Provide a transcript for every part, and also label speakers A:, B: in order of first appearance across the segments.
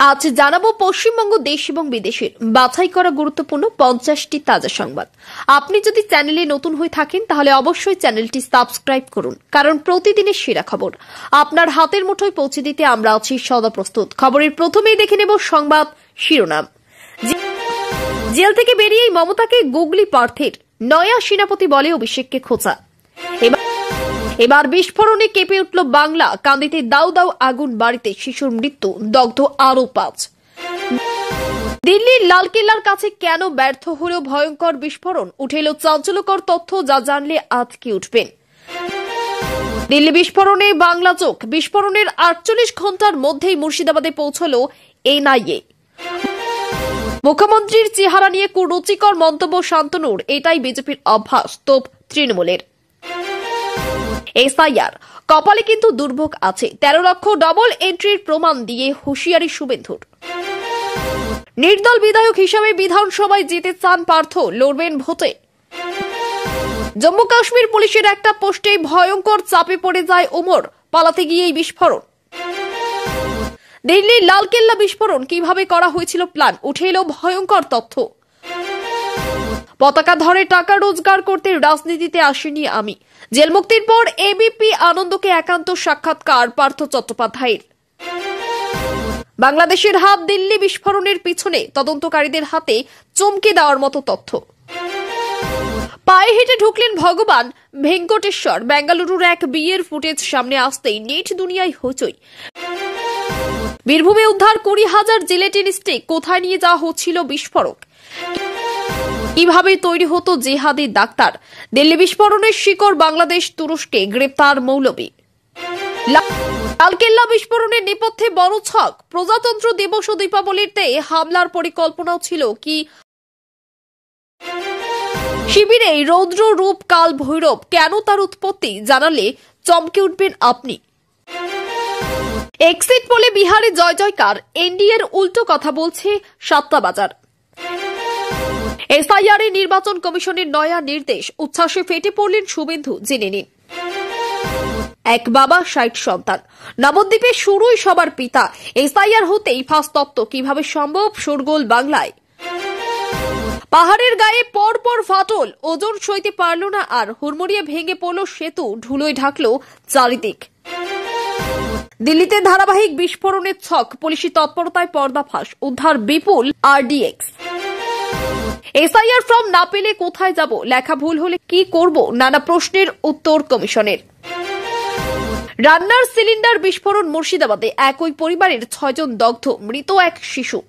A: আজ জানাবো পশ্চিমবঙ্গ দেশ এবং বিদেশের বাছাই করা গুরুত্বপূর্ণ 50টি তাজা সংবাদ। আপনি যদি চ্যানেলে নতুন হয়ে থাকেন তাহলে অবশ্যই চ্যানেলটি সাবস্ক্রাইব করুন, কারণ প্রতিদিনের সেরা খবর আপনার হাতের মুঠোয় পৌঁছে দিতে আমরা আছি সদা প্রস্তুত। খবরের প্রথমেই দেখে নেব সংবাদ শিরোনাম। জেল থেকে বেরিয়েই মমতাকে গুগলি পার্থের নয়া সেনাপতি বলে অভিষেককে খোঁচা। এবার বিস্ফোরণে কেঁপে উঠল বাংলা, কান্দিতে দাউ দাউ আগুন, বাড়িতে শিশুর মৃত্যু, দগ্ধ আরো 5। দিল্লির লালকেল্লার কাছে কেন ব্যর্থ হলেও ভয়ঙ্কর বিস্ফোরণ, উঠে এলো চাঞ্চল্যকর তথ্য যা জানলে আজকে উঠবেন। দিল্লি বিস্ফোরণে বাংলা চোখ, বিস্ফোরণের 48 ঘন্টার মধ্যেই মুর্শিদাবাদে পৌঁছল এনআইএ। মুখ্যমন্ত্রীর চেহারা নিয়ে কুরুচিকর মন্তব্য শান্তনুর, এটাই বিজেপির অভ্যাস, তোপ তৃণমূলের। এসআইআর কপালে কিন্তু দুর্ভোগ আছে, 13 লক্ষ ডবল এন্ট্রির প্রমাণ দিয়ে হুঁশিয়ারি শুভেন্দুর। নির্দল বিধায়ক হিসাবে বিধানসভায় যেতে চান পার্থ, লড়বেন ভোটে। জম্মু কাশ্মীর পুলিশের একটা পোস্টে ভয়ঙ্কর চাপে পড়ে যায় ওমর, পালাতে গিয়েই বিস্ফোরণ। দিল্লির লালকেল্লা বিস্ফোরণ কিভাবে করা হয়েছিল প্ল্যান, উঠে এলো ভয়ঙ্কর তথ্য। পতাকা ধরে টাকা রোজগার করতে রাজনীতিতে আসেনি আমি, জেল মুক্তির পর এবিপি আনন্দকে একান্ত সাক্ষাৎকার পার্থ চট্টোপাধ্যায়ের। বাংলাদেশের হাত দিল্লি বিস্ফোরণের পিছনে, তদন্তকারীদের হাতে চমকে দেওয়ার মতো তথ্য। পায়ে হেঁটে ঢুকলেন ভগবান ভেঙ্কটেশ্বর, বেঙ্গালুরুর এক বিয়ের ফুটেজ সামনে আসতেই নেট দুনিয়ায় হইচই। বীরভূমে উদ্ধার 20,000 জিলেটিন স্টিক, কোথায় নিয়ে যাওয়া হচ্ছিল বিস্ফোরক, কিভাবে তৈরি হতো জেহাদি ডাক্তার। দিল্লি বিস্ফোরণের শিকড় বাংলাদেশ, তুরস্কে গ্রেপ্তার মৌলবী। লালকেল্লা বিস্ফোরণের নেপথ্যে বড় ছক, প্রজাতন্ত্র দিবস ও দীপাবলিতে হামলার পরিকল্পনাও ছিল কি। শিবিরে রৌদ্র রূপ কাল ভৈরব, কেন তার উৎপত্তি জানালে চমকে উঠবেন আপনি। এক্সিট পোলে বিহারে জয় জয়কার, এনডিএর উল্টো কথা বলছে সাতটা। এসআইআর এ নির্বাচন কমিশনের নয়া নির্দেশ, উচ্ছ্বাসে ফেটে পড়লেন শুভেন্দু, জেনে নিন। এক বাবা 60 সন্তান, নবদ্বীপে শুরুই সবার পিতা, এসআইআর হতেই ফাঁস তত্ত্ব, কিভাবে সম্ভব শোরগোল বাংলায়। পাহাড়ের গায়ে পরপর ফাটল, ওজন সইতে পারল না আর, হুড়মুড়িয়ে ভেঙে পড়ল সেতু, ধুলোয় ঢাকল চারিদিক। দিল্লিতে ধারাবাহিক বিস্ফোরণের ছক, পুলিশি তৎপরতায় পর্দাফাঁস, উদ্ধার বিপুল আরডিএক্স। এসআইআর ফর্ম না পেলে কোথায় যাব, লেখা ভুল হলে কি করব, নানা প্রশ্নের উত্তর কমিশনের। রান্নার সিলিন্ডার বিস্ফোরণ মুর্শিদাবাদে, একই পরিবারের 6 জন দগ্ধ, মৃত এক শিশু।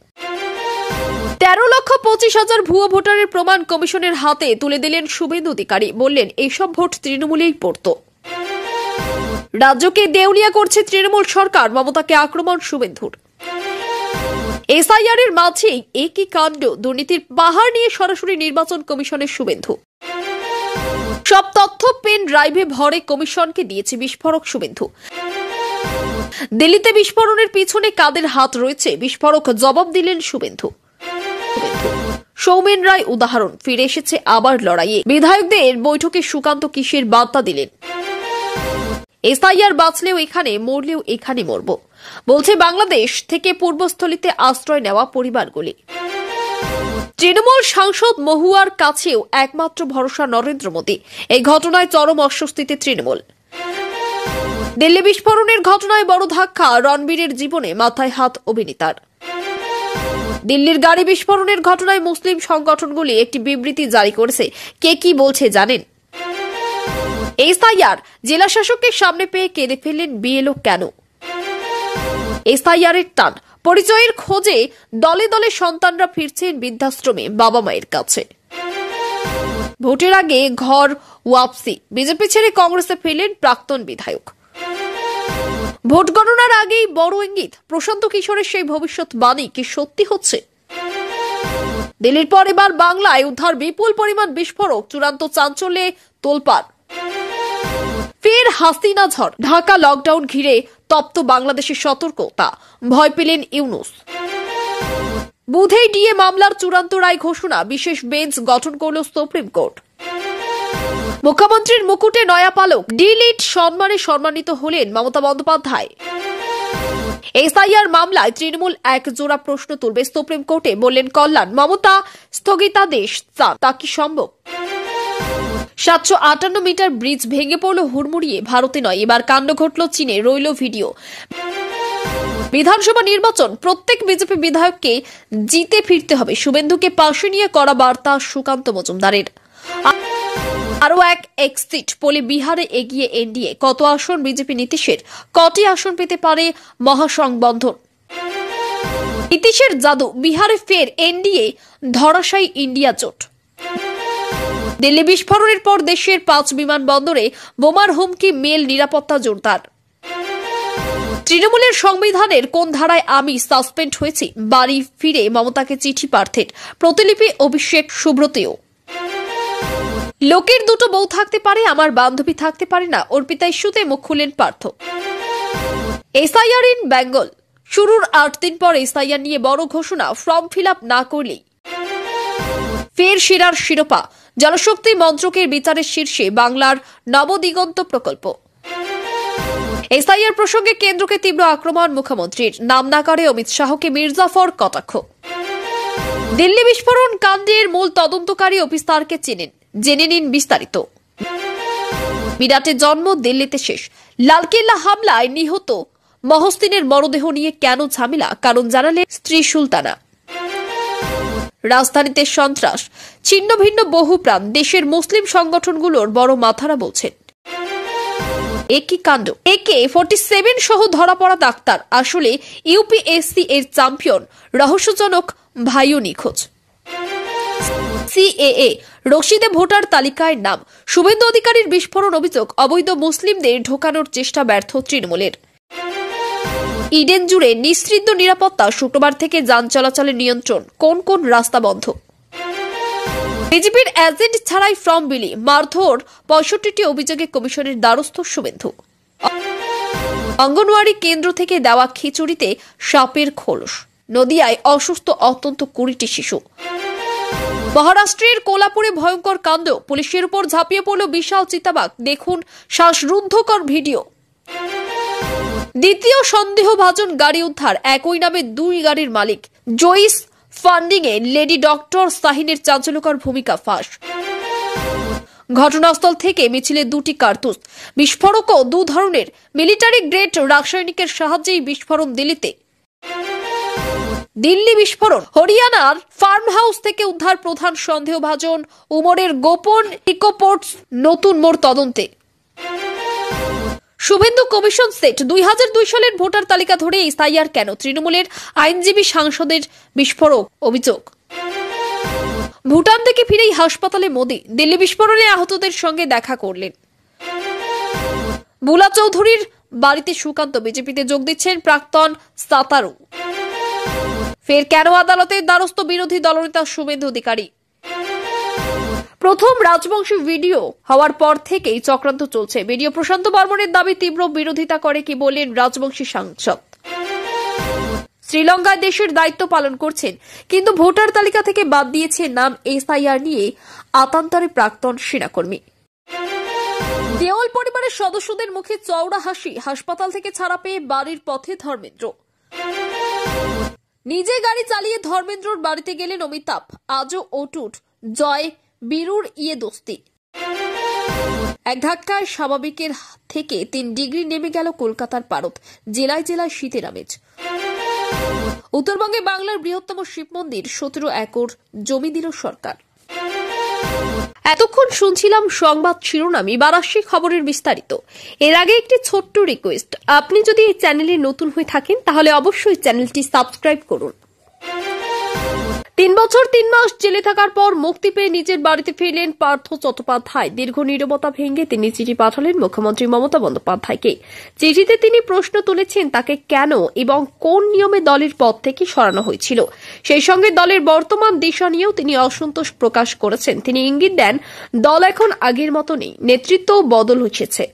A: 13,25,000 ভুয়ো ভোটারের প্রমাণ কমিশনের হাতে তুলে দিলেন শুভেন্দু অধিকারী, বললেন এইসব ভোট তৃণমূলেই পড়ত। রাজ্যকে দেউলিয়া করছে তৃণমূল সরকার, মমতাকে আক্রমণ শুভেন্দুর। এসআইআর এর মাঝেই একই কাণ্ড, দুর্নীতির পাহাড় নিয়ে সরাসরি নির্বাচন কমিশনের শুভেন্দু। সব তথ্য পেন ড্রাইভে ভরে কমিশনকে দিয়েছে বিস্ফোরক শুভেন্দু। দিল্লিতে বিস্ফোরণের পিছনে কাদের হাত রয়েছে, বিস্ফোরক জবাব দিলেন শুভেন্দু। সৌমেন রায় উদাহরণ, ফিরে এসেছে আবার লড়াইয়ে, বিধায়কদের বৈঠকে সুকান্ত কিসের বার্তা দিলেন। এসআইআর বাঁচলেও এখানে, মরলেও এখানে মরব, বলছে বাংলাদেশ থেকে পূর্বস্থলীতে আশ্রয় নেওয়া পরিবারগুলি। তৃণমূল সাংসদ মহুয়ার কাছেও একমাত্র ভরসা নরেন্দ্র মোদী, এই ঘটনায় চরম অস্বস্তিতে তৃণমূল। দিল্লি বিস্ফোরণের ঘটনায় বড় ধাক্কা রণবীরের জীবনে, মাথায় হাত অভিনেতার। দিল্লির গাড়ি বিস্ফোরণের ঘটনায় মুসলিম সংগঠনগুলি একটি বিবৃতি জারি করেছে, কে কি বলছে জানেন। এসআইআর, জেলা শাসককে সামনে পেয়ে কেঁদে ফেললেন বিএলও কেন। এসআইআর এর টান, পরিচয়ের খোঁজে দলে দলে সন্তানরা ফিরছেন বৃদ্ধাশ্রমে বাবা মায়ের কাছে। ভোটের আগে ঘর ওয়াপসি, বিজেপি ছেড়ে কংগ্রেসে ফিরলেন প্রাক্তন বিধায়ক। ভোট গণনার আগেই বড় ইঙ্গিত, প্রশান্ত কিশোরের সেই ভবিষ্যৎবাণী কি সত্যি হচ্ছে। দিল্লির পর এবার বাংলায় উদ্ধার বিপুল পরিমাণ বিস্ফোরক, চূড়ান্ত চাঞ্চল্যে তোলপাড়। ফের হাসিনা ঝড়, ঢাকা লকডাউন ঘিরে তপ্ত বাংলাদেশের সতর্কতা, ভয় পেলেন ইউনূস। বুধেই ডিএ মামলার চূড়ান্ত রায় ঘোষণা, বিশেষ বেঞ্চ গঠন করল সুপ্রিম কোর্ট। মুখ্যমন্ত্রীর মুকুটে নয়া পালক, ডি লিট সম্মানে সম্মানিত হলেন মমতা বন্দ্যোপাধ্যায়। এসআইআর মামলায় তৃণমূল এক জোড়া প্রশ্ন তুলবে সুপ্রিম কোর্টে, বললেন কল্যাণ। মমতা স্থগিতাদেশ চান, তা কি সম্ভব? 758 মিটার ব্রিজ ভেঙে পড়ল হুড়মুড়িয়ে, ভারতে নয়, এবার কাণ্ড ঘটল চীনে, রইল ভিডিও। বিধানসভা নির্বাচন, প্রত্যেক বিজেপি বিধায়ককে জিতে ফিরতে হবে, শুভেন্দুকে পাশে নিয়ে করা বার্তা সুকান্ত মজুমদারের। আরও এক এক্সিট পোলে বিহারে এগিয়ে এনডিএ, কত আসন বিজেপি নীতিশের, কটি আসন পেতে পারে মহাসংবন্ধন? নীতিশের জাদু, বিহারে ফের এনডিএ ধরাশায়ী ইন্ডিয়া জোট। দিল্লি বিস্ফোরণের পর দেশের 5 বিমানবন্দরে বোমার হুমকি, মেল নিরাপত্তা জোরদার। তৃণমূলের সংবিধানের কোন ধারায় আমি সাসপেন্ড হয়েছি, বাড়ি ফিরে মমতাকে চিঠি পার্থের, প্রতিলিপি অভিষেক সুব্রতেও। লোকের দুটো বউ থাকতে পারে, আমার বান্ধবী থাকতে পারে না, অর্পিতা ইস্যুতে মুখ খুললেন পার্থ। এসআইআর ইন বেঙ্গল, শুরুর 8 দিন পর এসআইআর নিয়ে বড় ঘোষণা, ফর্ম ফিল আপ না করলেই ফের সেরার শিরোপা। জলশক্তি মন্ত্রকের বিচারের শীর্ষে বাংলার নবদিগন্ত প্রকল্প। এসআইআর প্রসঙ্গে কেন্দ্রকে তীব্র আক্রমণ মুখ্যমন্ত্রীর, নাম না করে অমিত শাহকে মির্জাফর কটাক্ষ। দিল্লি বিস্ফোরণ কাণ্ডের মূল তদন্তকারী অফিসারকে চেনেন, জেনে নিন বিস্তারিত। বিরাটের জন্ম দিল্লিতে শেষ, লালকেল্লা হামলায় নিহত মহসিনের মরদেহ নিয়ে কেন ঝামেলা, কারণ জানালেন স্ত্রী সুলতানা। রাজধানীতে সন্ত্রাস, ছিন্ন ভিন্ন বহু প্রাণ, দেশের মুসলিম সংগঠনগুলোর বড় মাথারা বলছেন একই কাণ্ড। AK-47 সহ ধরা পড়া ডাক্তার আসলে ইউপিএসসি এর চ্যাম্পিয়ন, রহস্যজনক ভাইও নিখোঁজ। CAA রশিদে ভোটার তালিকায় নাম, শুভেন্দু অধিকারীর বিস্ফোরণ অভিযোগ, অবৈধ মুসলিমদের ঢোকানোর চেষ্টা ব্যর্থ তৃণমূলের। ইডেন জুড়ে নিশ্চিত নিরাপত্তা, শুক্রবার থেকে যান চলাচলের নিয়ন্ত্রণ, কোন কোন রাস্তা বন্ধ। বিজেপির এজেন্ট ছাড়াই ফর্ম বিলি, মারধর 65টি অভিযোগে কমিশনের দ্বারস্থ শুভেন্দু। অঙ্গনওয়াড়ি কেন্দ্র থেকে দেওয়া খিচুড়িতে সাপের খোলস, নদিয়ায় অসুস্থ অত্যন্ত 20টি শিশু। মহারাষ্ট্রের কোলাপুরে ভয়ঙ্কর কাণ্ড, পুলিশের উপর ঝাঁপিয়ে পড়ল বিশাল চিতাবাঘ, দেখুন শ্বাসরুদ্ধকর ভিডিও। দ্বিতীয় সন্দেহভাজন গাড়ি উদ্ধার, একই নামে 2 গাড়ির মালিক। Joyee's funding a lady doctor শাহিনের চাঞ্চল্যকর ভূমিকা ফাঁস। ঘটনাস্থল থেকে মিছিলে 2টি কার্তুজ, বিস্ফোরকও 2 ধরনের, মিলিটারি গ্রেড রাসায়নিকের সাহায্যেই বিস্ফোরণ দিল্লিতে। দিল্লি বিস্ফোরণ, হরিয়ানার ফার্ম হাউস থেকে উদ্ধার প্রধান সন্দেহভাজন উমরের গোপন ইকোপোর্টস, নতুন মোড় তদন্তে। শুভেন্দু কমিশন সেট, 2002 সালের ভোটার তালিকা ধরে এসআইআর কেন, তৃণমূলের আইনজীবী সাংসদের বিস্ফোরক অভিযোগ। ভুটান থেকে ফিরেই হাসপাতালে মোদি, দিল্লি বিস্ফোরণে আহতদের সঙ্গে দেখা করলেন। বুলা চৌধুরীর বাড়িতে সুকান্ত, বিজেপিতে যোগ দিচ্ছেন প্রাক্তন সাতারু। ফের কেন আদালতের দ্বারস্থ বিরোধী দলনেতা শুভেন্দু অধিকারী। প্রথম রাজবংশী ভিডিও হওয়ার পর থেকেই চক্রান্ত চলছে, ভিডিও প্রশান্ত বর্মনের দাবি তীব্র বিরোধিতা করে, কি বললেন রাজবংশী সাংসদ। শ্রীলঙ্কায় দেশের দায়িত্ব পালন করছেন, কিন্তু ভোটার তালিকা থেকে বাদ দিয়েছে নাম, এসআইআর নিয়ে আতান্তরে প্রাক্তন সেনাকর্মী। দেওয়াল পরিবারের সদস্যদের মুখে চওড়া হাসি, হাসপাতাল থেকে ছাড়া পেয়ে বাড়ির পথে ধর্মেন্দ্র। নিজে গাড়ি চালিয়ে ধর্মেন্দ্রর বাড়িতে গেলেন অমিতাভ, আজও অটুট জয় বীরুর দোস্তি। এক ধাক্কায় স্বাভাবিকের থেকে 3 ডিগ্রি নেমে গেল কলকাতার পারদ, জেলায় জেলায় শীতের আমেজ। উত্তরবঙ্গে বাংলার বৃহত্তম শিব মন্দির, 17 একর জমি দিল সরকার। এতক্ষণ শুনছিলাম সংবাদ শিরোনাম, এবার আসছে খবরের বিস্তারিত। এর আগে একটি ছোট্ট রিকোয়েস্ট, আপনি যদি এই চ্যানেলে নতুন হয়ে থাকেন তাহলে অবশ্যই চ্যানেলটি সাবস্ক্রাইব করুন। 3 বছর 3 মাস জেলে থাকার পর মুক্তি পেয়ে নিজের বাড়িতে ফিরলেন পার্থ চট্টোপাধ্যায়। দীর্ঘ নীরবতা ভেঙে তিনি চিঠি পাঠালেন মুখ্যমন্ত্রী মমতা বন্দ্যোপাধ্যায়কে। চিঠিতে তিনি প্রশ্ন তুলেছেন তাকে কেন এবং কোন নিয়মে দলের পদ থেকে সরানো হয়েছিল। সেই সঙ্গে দলের বর্তমান দিশা নিয়েও তিনি অসন্তোষ প্রকাশ করেছেন। তিনি ইঙ্গিত দেন দল এখন আগের মতো নেই, নেতৃত্বও বদল হয়েছে।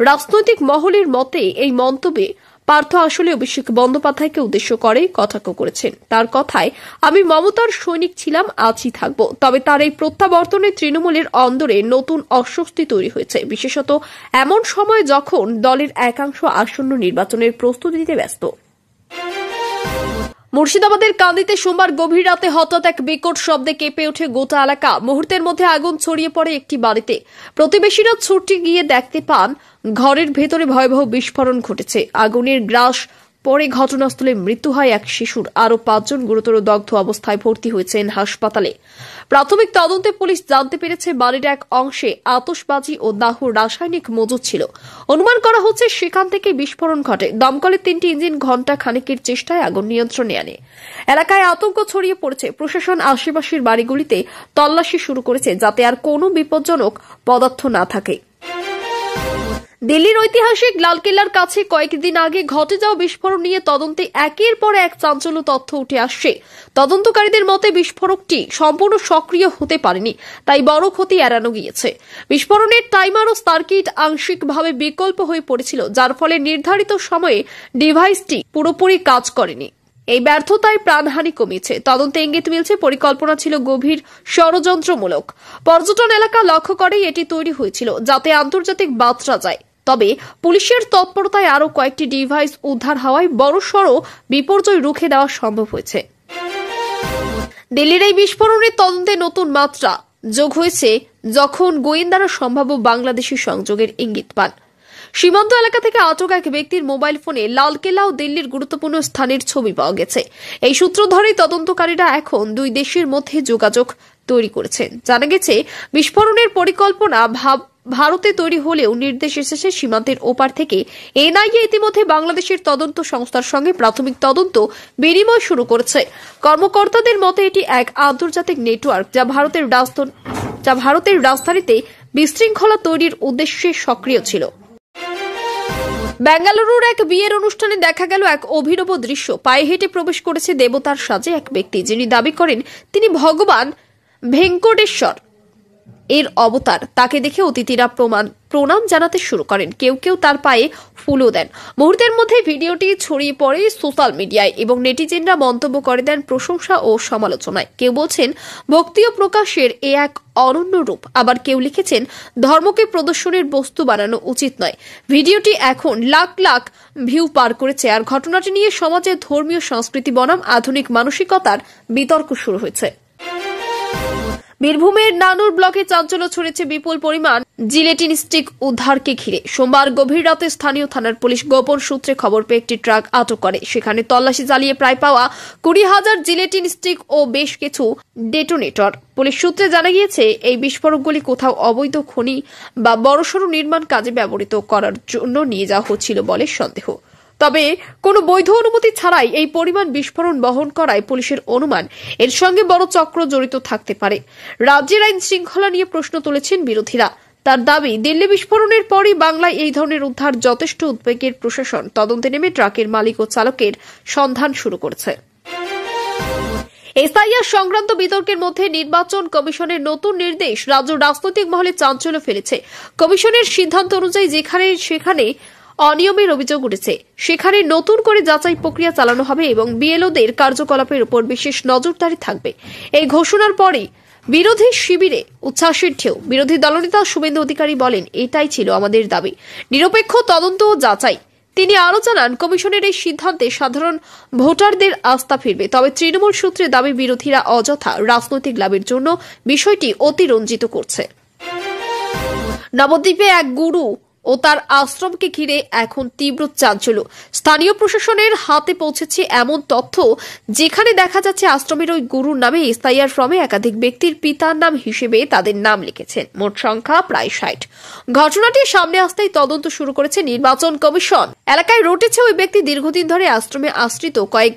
A: রাজনৈতিক মহলের মতে এই মন্তব্যে পার্থ আসলে অভিষেক বন্দ্যোপাধ্যায়কে উদ্দেশ্য করে কটাক্ষ করেছেন। তার কথায়, আমি মমতার সৈনিক ছিলাম, আজই থাকব। তবে তার এই প্রত্যাবর্তনে তৃণমূলের অন্দরে নতুন অস্বস্তি তৈরি হয়েছে, বিশেষত এমন সময় যখন দলের একাংশ আসন্ন নির্বাচনের প্রস্তুতি নিতে ব্যস্ত। মুর্শিদাবাদের কান্দিতে সোমবার গভীর রাতে হঠাৎ এক বিকট শব্দে কেঁপে ওঠে গোটা এলাকা। মুহূর্তের মধ্যে আগুন ছড়িয়ে পড়ে একটি বাড়িতে। প্রতিবেশীরা ছুটে গিয়ে দেখতে পান ঘরের ভেতরে ভয়াবহ বিস্ফোরণ ঘটেছে। আগুনের গ্রাস পরে ঘটনাস্থলে মৃত্যু হয় এক শিশুর। আরও 5 জন গুরুতর দগ্ধ অবস্থায় ভর্তি হয়েছেন হাসপাতালে। প্রাথমিক তদন্তে পুলিশ জানতে পেরেছে বাড়ির এক অংশে আতশবাজি ও দাহ্য রাসায়নিক মজুদ ছিল। অনুমান করা হচ্ছে সেখান থেকে বিস্ফোরণ ঘটে। দমকলের 3টি ইঞ্জিন ঘণ্টা খানেকের চেষ্টায় আগুন নিয়ন্ত্রণে আনে। এলাকায় আতঙ্ক ছড়িয়ে পড়েছে। প্রশাসন আশেপাশের বাড়িগুলিতে তল্লাশি শুরু করেছে যাতে আর কোনো বিপজ্জনক পদার্থ না থাকে। দিল্লির ঐতিহাসিক লালকেল্লার কাছে কয়েকদিন আগে ঘটে যাওয়া বিস্ফোরণ নিয়ে তদন্তে একের পর এক চাঞ্চল্য তথ্য উঠে আসছে। তদন্তকারীদের মতে বিস্ফোরকটি সম্পূর্ণ সক্রিয় হতে পারেনি, তাই বড় ক্ষতি এড়ানো গিয়েছে। বিস্ফোরণের টাইমার ও সার্কিট আংশিকভাবে বিকল্প হয়ে পড়েছিল, যার ফলে নির্ধারিত সময়ে ডিভাইসটি পুরোপুরি কাজ করেনি। এই ব্যর্থতায় প্রাণহানি কমিয়েছে। তদন্তে ইঙ্গিত মিলছে পরিকল্পনা ছিল গভীর ষড়যন্ত্রমূলক। পর্যটন এলাকা লক্ষ্য করেই এটি তৈরি হয়েছিল যাতে আন্তর্জাতিক বার্তা যায়। তবে পুলিশের তৎপরতায় আরও কয়েকটি ডিভাইস উদ্ধার হওয়ায় বড়সড় বিপর্যয় রুখে দেওয়া সম্ভব হয়েছে। দিল্লির এই বিস্ফোরণের তদন্তে নতুন মাত্রা যোগ হয়েছে যখন গোয়েন্দারা সম্ভাব্য বাংলাদেশি সংযোগের ইঙ্গিত পান। সীমান্ত এলাকা থেকে আটক এক ব্যক্তির মোবাইল ফোনে লালকেল্লা ও দিল্লির গুরুত্বপূর্ণ স্থানের ছবি পাওয়া গেছে। এই সূত্র ধরেই তদন্তকারীরা এখন দুই দেশের মধ্যে যোগাযোগ তৈরি করেছেন। জানা গেছে বিস্ফোরণের পরিকল্পনা ভারতে তৈরি হলেও নির্দেশ এসেছে সীমান্তের ওপার থেকে। এনআইএ ইতিমধ্যে বাংলাদেশের তদন্ত সংস্থার সঙ্গে প্রাথমিক তদন্ত বিনিময় শুরু করেছে। কর্মকর্তাদের মতে এটি এক আন্তর্জাতিক নেটওয়ার্ক যা ভারতের রাজধানীতে বিশৃঙ্খলা তৈরির উদ্দেশ্যে সক্রিয় ছিল। বেঙ্গালুরুর এক বিয়ের অনুষ্ঠানে দেখা গেল এক অভিনব দৃশ্য। পায়ে হেঁটে প্রবেশ করেছে দেবতার সাজে এক ব্যক্তি, যিনি দাবি করেন তিনি ভগবান ভেঙ্কটেশ্বর এর অবতার। তাকে দেখে অতিথিরা প্রণাম জানাতে শুরু করেন। কেউ কেউ তার পায়ে ফুলও দেন। মুহূর্তের মধ্যে ভিডিওটি ছড়িয়ে পড়ে সোশ্যাল মিডিয়ায় এবং নেটিজেনরা মন্তব্য করে দেন প্রশংসা ও সমালোচনায়। কেউ বলছেন ভক্তি ও প্রকাশের এ এক অনন্য রূপ, আবার কেউ লিখেছেন ধর্মকে প্রদর্শনের বস্তু বানানো উচিত নয়। ভিডিওটি এখন লাখ লাখ ভিউ পার করেছে, আর ঘটনাটি নিয়ে সমাজে ধর্মীয় সংস্কৃতি বনাম আধুনিক মানসিকতার বিতর্ক শুরু হয়েছে। বীরভূমের নানুর ব্লকে চাঞ্চল্য ছড়েছে বিপুল পরিমাণ জিলেটিন স্টিক উদ্ধারকে ঘিরে। সোমবার গভীর রাতে স্থানীয় থানার পুলিশ গোপন সূত্রে খবর পেয়ে একটি ট্রাক আটক করে। সেখানে তল্লাশি চালিয়ে প্রায় পাওয়া 20,000 জিলেটিন স্টিক ও বেশ কিছু ডেটোনেটর। পুলিশ সূত্রে জানা গিয়েছে এই বিস্ফোরকগুলি কোথাও অবৈধ খনি বা বড়সড় নির্মাণ কাজে ব্যবহৃত করার জন্য নিয়ে যাওয়া হচ্ছিল বলে সন্দেহ। তবে কোনো বৈধ অনুমতি ছাড়াই এই পরিমাণ বিস্ফোরণ বহন করায় পুলিশের অনুমান এর সঙ্গে বড় চক্র জড়িত থাকতে পারে। রাজ্যের আইন শৃঙ্খলা নিয়ে প্রশ্ন তুলেছেন বিরোধীরা। তার দাবি, দিল্লি বিস্ফোরণের পরই বাংলায় এই ধরনের উদ্ধার যথেষ্ট উদ্বেগের। প্রশাসন তদন্তে নেমে ট্রাকের মালিক ও চালকের সন্ধান শুরু করেছে। এসআইআর সংক্রান্ত বিতর্কের মধ্যে নির্বাচন কমিশনের নতুন নির্দেশ রাজ্য রাজনৈতিক মহলে চাঞ্চল্য ফেলেছে। কমিশনের সিদ্ধান্ত অনুযায়ী সেখানে অনিয়মের অভিযোগ উঠেছে সেখানে নতুন করে যাচাই প্রক্রিয়া চালানো হবে এবং বিএলওদের কার্যকলাপের উপর বিশেষ নজরদারি থাকবে। এই ঘোষণার পরই বিরোধী শিবিরে উচ্ছ্বাসের ঢেউ। বিরোধী দলনেতা শুভেন্দু অধিকারী বলেন, এটাই ছিল আমাদের দাবি, নিরপেক্ষ তদন্ত ও যাচাই। তিনি আরও জানান, কমিশনের এই সিদ্ধান্তে সাধারণ ভোটারদের আস্থা ফিরবে। তবে তৃণমূল সূত্রে দাবি, বিরোধীরা অযথা রাজনৈতিক লাভের জন্য বিষয়টি অতিরঞ্জিত করছে। নবদ্বীপে এক গুরু ও তার আশ্রমকে ঘিরে এখন তীব্র চাঞ্চল্য। স্থানীয় প্রশাসনের হাতে পৌঁছেছে এমন তথ্য যেখানে দেখা যাচ্ছে আশ্রমের ওই গুরুর নামে এসআইআর ফর্মে একাধিক ব্যক্তির পিতার নাম হিসেবে তাদের নাম লিখেছেন। মোট সংখ্যা প্রায় 60। ঘটনাটি সামনে আসতেই তদন্ত শুরু করেছে নির্বাচন কমিশন। এলাকায় রটেছে ওই ব্যক্তি দীর্ঘদিন ধরে আশ্রমে আশ্রিত কয়েক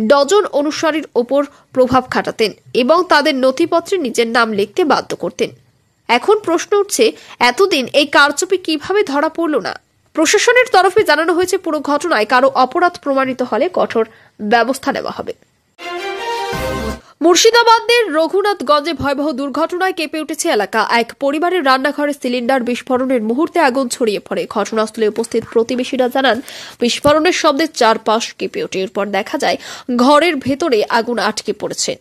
A: ডজন অনুসারীর ওপর প্রভাব খাটাতেন এবং তাদের নথিপত্রে নিজের নাম লিখতে বাধ্য করতেন। এখন প্রশ্ন উঠছে, এতদিন এই কারচুপি কিভাবে ধরা পড়ল না? প্রশাসনের তরফে জানানো হয়েছে পুরো ঘটনায় কারো অপরাধ প্রমাণিত হলে কঠোর ব্যবস্থা নেওয়া হবে। মুর্শিদাবাদের রঘুনাথগঞ্জে ভয়াবহ দুর্ঘটনায় কেঁপে উঠেছে এলাকা। এক পরিবারের রান্নাঘরে সিলিন্ডার বিস্ফোরণের মুহূর্তে আগুন ছড়িয়ে পড়ে। ঘটনাস্থলে উপস্থিত প্রতিবেশীরা জানান, বিস্ফোরণের শব্দে চারপাশ কেঁপে ওঠে। এরপর দেখা যায় ঘরের ভেতরে আগুন আটকে পড়েছে।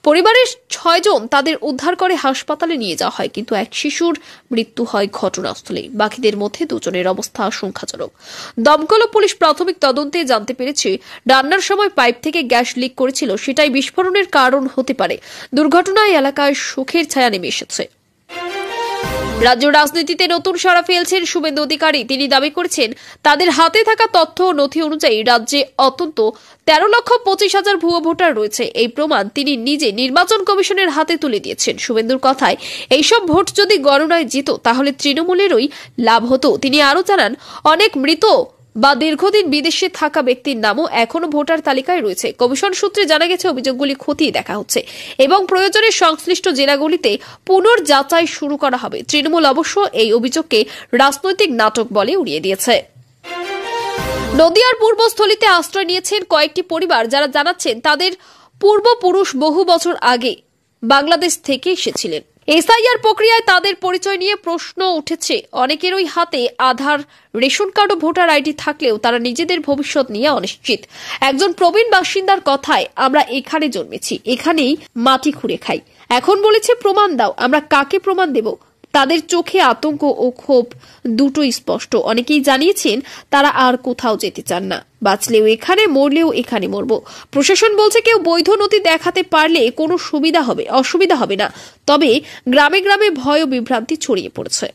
A: পরিবারের 6 জন তাদের উদ্ধার করে হাসপাতালে নিয়ে যাওয়া হয়, কিন্তু এক শিশুর মৃত্যু হয় ঘটনাস্থলে। বাকিদের মধ্যে 2 জনের অবস্থা আশঙ্কাজনক। দমকল ও পুলিশ প্রাথমিক তদন্তে জানতে পেরেছে, রান্নার সময় পাইপ থেকে গ্যাস লিক করেছিল, সেটাই বিস্ফোরণের কারণ হতে পারে। দুর্ঘটনায় এলাকায় শোকের ছায়া নেমে এসেছে। রাজ্য রাজনীতিতে নতুন সাড়া ফেলছেন শুভেন্দু অধিকারী। তিনি দাবি করেছেন, তাদের হাতে থাকা তথ্য ও নথি অনুযায়ী রাজ্যে অন্তত 13,25,000 ভুয়ো ভোটার রয়েছে। এই প্রমাণ তিনি নিজে নির্বাচন কমিশনের হাতে তুলে দিয়েছেন। শুভেন্দুর কথায়, এইসব ভোট যদি গণনায় যেত তাহলে তৃণমূলেরই লাভ হতো। তিনি আরও জানান, অনেক মৃত বা দীর্ঘদিন বিদেশে থাকা ব্যক্তির নামও এখনো ভোটার তালিকায় রয়েছে। কমিশন সূত্রে জানা গেছে, অভিযোগগুলি খতিয়ে দেখা হচ্ছে এবং প্রয়োজনে সংশ্লিষ্ট জেলাগুলিতে পুনর্যাচাই শুরু করা হবে। তৃণমূল অবশ্য এই অভিযোগকে রাজনৈতিক নাটক বলে উড়িয়ে দিয়েছে। নদিয়ার পূর্বস্থলীতে আশ্রয় নিয়েছেন কয়েকটি পরিবার, যারা জানাচ্ছেন তাদের পূর্বপুরুষ বহু বছর আগে বাংলাদেশ থেকে এসেছিলেন। এসআইআর প্রক্রিয়ায় তাদের পরিচয় নিয়ে প্রশ্ন উঠেছে। অনেকেরই হাতে আধার, রেশন কার্ড ও ভোটার আইডি থাকলেও তারা নিজেদের ভবিষ্যৎ নিয়ে অনিশ্চিত। একজন প্রবীণ বাসিন্দার কথায়, আমরা এখানে জন্মেছি, এখানেই মাটি খুঁড়ে খাই। এখন বলেছে প্রমাণ দাও। আমরা কাকে প্রমাণ দেব? তাদের চোখে আতঙ্ক ও ক্ষোভ দুটোই স্পষ্ট। অনেকেই জানিয়েছেন তারা আর কোথাও যেতে চান না। বাঁচলেও এখানে, মরলেও এখানে মরব। প্রশাসন বলছে, কেউ বৈধ নথি দেখাতে পারলে কোনো অসুবিধা হবে না। তবে গ্রামে গ্রামে ভয় ও বিভ্রান্তি ছড়িয়ে পড়েছে।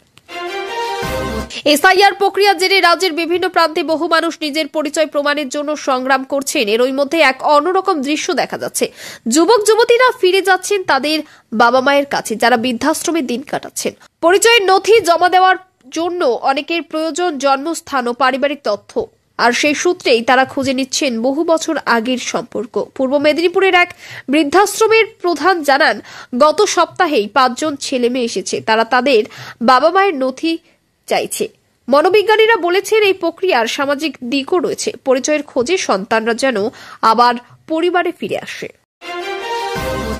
A: এসআইআর প্রক্রিয়ার জেরে রাজ্যের বিভিন্ন প্রান্তে বহু মানুষ নিজের পরিচয় প্রমাণের জন্য সংগ্রাম করছেন। এরই মধ্যে এক অন্যরকম দৃশ্য দেখা যাচ্ছে। যুবক যুবতীরা ফিরে যাচ্ছেন তাদের বাবা মায়ের কাছে, যারা বৃদ্ধাশ্রমে দিন কাটাচ্ছেন। পরিচয়ের নথি জমা দেওয়ার জন্য অনেকের প্রয়োজন জন্মস্থান ও পারিবারিক তথ্য, আর সেই সূত্রেই তারা খুঁজে নিচ্ছেন বহু বছর আগের সম্পর্ক। পূর্ব মেদিনীপুরের এক বৃদ্ধাশ্রমের প্রধান জানান, গত সপ্তাহেই 5 জন ছেলে মেয়ে এসেছে। তারা তাদের বাবা মায়ের নথি চাইছে। মনোবিজ্ঞানীরা বলেছেন, এই প্রক্রিয়ার সামাজিক দিকও রয়েছে। পরিচয়ের খোঁজে সন্তানরা যেন আবার পরিবারে ফিরে আসে।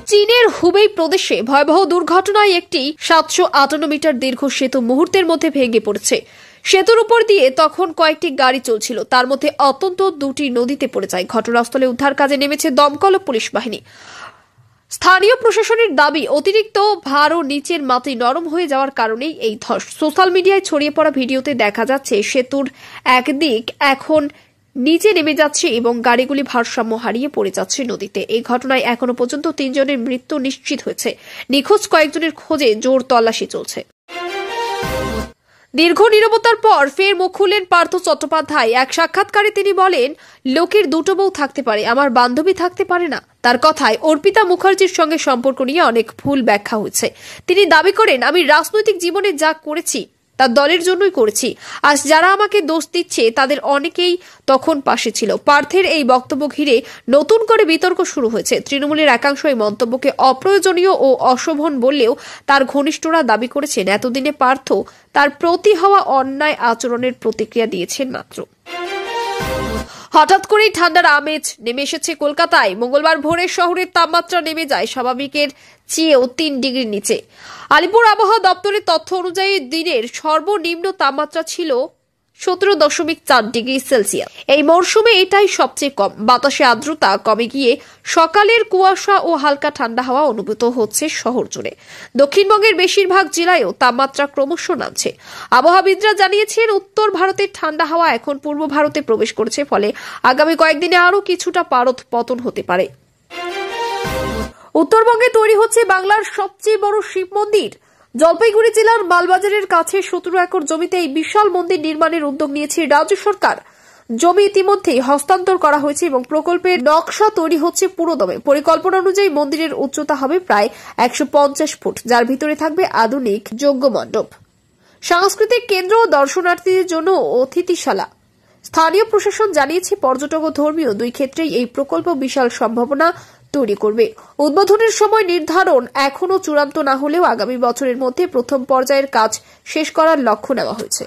A: চীনের হুবেই প্রদেশে ভয়াবহ দুর্ঘটনায় একটি 758 মিটার দীর্ঘ সেতু মুহূর্তের মধ্যে ভেঙে পড়েছে। সেতুর উপর দিয়ে তখন কয়েকটি গাড়ি চলছিল, তার মধ্যে অত্যন্ত 2টি নদীতে পড়ে যায়। ঘটনাস্থলে উদ্ধার কাজে নেমেছে দমকল ও পুলিশ বাহিনী। স্থানীয় প্রশাসনের দাবি, অতিরিক্ত ভার ও নিচের মাটি নরম হয়ে যাওয়ার কারণেই এই ধস। সোশ্যাল মিডিয়ায় ছড়িয়ে পড়া ভিডিওতে দেখা যাচ্ছে সেতুর একদিক এখন নিচে নেমে যাচ্ছে এবং গাড়িগুলি ভারসাম্য হারিয়ে পড়ে যাচ্ছে নদীতে। এই ঘটনায় এখনো পর্যন্ত 3 জনের মৃত্যু নিশ্চিত হয়েছে। নিখোঁজ কয়েকজনের খোঁজে জোর তল্লাশি চলছে। দীর্ঘ নীরবতার পর ফের মুখ খুললেন পার্থ চট্টোপাধ্যায়। এক সাক্ষাৎকারে তিনি বলেন, লোকের 2টো বউ থাকতে পারে, আমার বান্ধবী থাকতে পারে না। তার কথায় অর্পিতা মুখার্জির সঙ্গে সম্পর্ক নিয়ে অনেক ভুল ব্যাখ্যা হয়েছে। তিনি দাবি করেন, আমি রাজনৈতিক জীবনে যা করেছি তা দলের জন্যই করেছি। আজ যারা আমাকে দোষ দিচ্ছে তাদের অনেকেই তখন পাশে ছিল। পার্থের এই বক্তব্য ঘিরে নতুন করে বিতর্ক শুরু হয়েছে। তৃণমূলের একাংশ এই মন্তব্যকে অপ্রয়োজনীয় ও অশোভন বললেও তার ঘনিষ্ঠরা দাবি করেছেন, এতদিনে পার্থ তার প্রতি হওয়া অন্যায় আচরণের প্রতিক্রিয়া দিয়েছেন মাত্র। হঠাৎ করেই ঠান্ডার আমেজ নেমে এসেছে কলকাতায়। মঙ্গলবার ভোরে শহরের তাপমাত্রা নেমে যায় স্বাভাবিকের চেয়েও 3 ডিগ্রির নিচে। আলিপুর আবহাওয়া দপ্তরের তথ্য অনুযায়ী দিনের সর্বনিম্ন তাপমাত্রা ছিল 17.4 ডিগ্রি সেলসিয়াস। এই মরশুমে এটাই সবচেয়ে কম। বাতাসে আর্দ্রতা কমে গিয়ে সকালের কুয়াশা ও হালকা ঠান্ডা হাওয়া অনুভূত হচ্ছে শহর জুড়ে। দক্ষিণবঙ্গের বেশিরভাগ জেলায়ও তাপমাত্রা ক্রমশ নামছে। আবহাওয়াবিদরা জানিয়েছেন, উত্তর ভারতের ঠান্ডা হাওয়া এখন পূর্ব ভারতে প্রবেশ করেছে, ফলে আগামী কয়েকদিনে আরও কিছুটা পারদ পতন হতে পারে। উত্তরবঙ্গে তৈরি হচ্ছে বাংলার সবচেয়ে বড় শিব মন্দির। জলপাইগুড়ি জেলার মালবাজারের কাছে 17 একর জমিতে এই বিশাল মন্দির নির্মাণের উদ্যোগ নিয়েছে রাজ্য সরকার। জমি ইতিমধ্যেই হস্তান্তর করা হয়েছে এবং প্রকল্পের নকশা তৈরি হচ্ছে পুরোদমে। পরিকল্পনা অনুযায়ী মন্দিরের উচ্চতা হবে প্রায় 150 ফুট, যার ভিতরে থাকবে আধুনিক যজ্ঞ মণ্ডপ, সাংস্কৃতিক কেন্দ্র ও দর্শনার্থীদের জন্য অতিথিশালা। স্থানীয় প্রশাসন জানিয়েছে, পর্যটক ও ধর্মীয় 2 ক্ষেত্রেই এই প্রকল্প বিশাল সম্ভাবনা তৈরি করবে। উদ্বোধনের সময় নির্ধারণ এখনো চূড়ান্ত না হলেও আগামী বছরের মধ্যে প্রথম পর্যায়ের কাজ শেষ করার লক্ষ্য নেওয়া হয়েছে।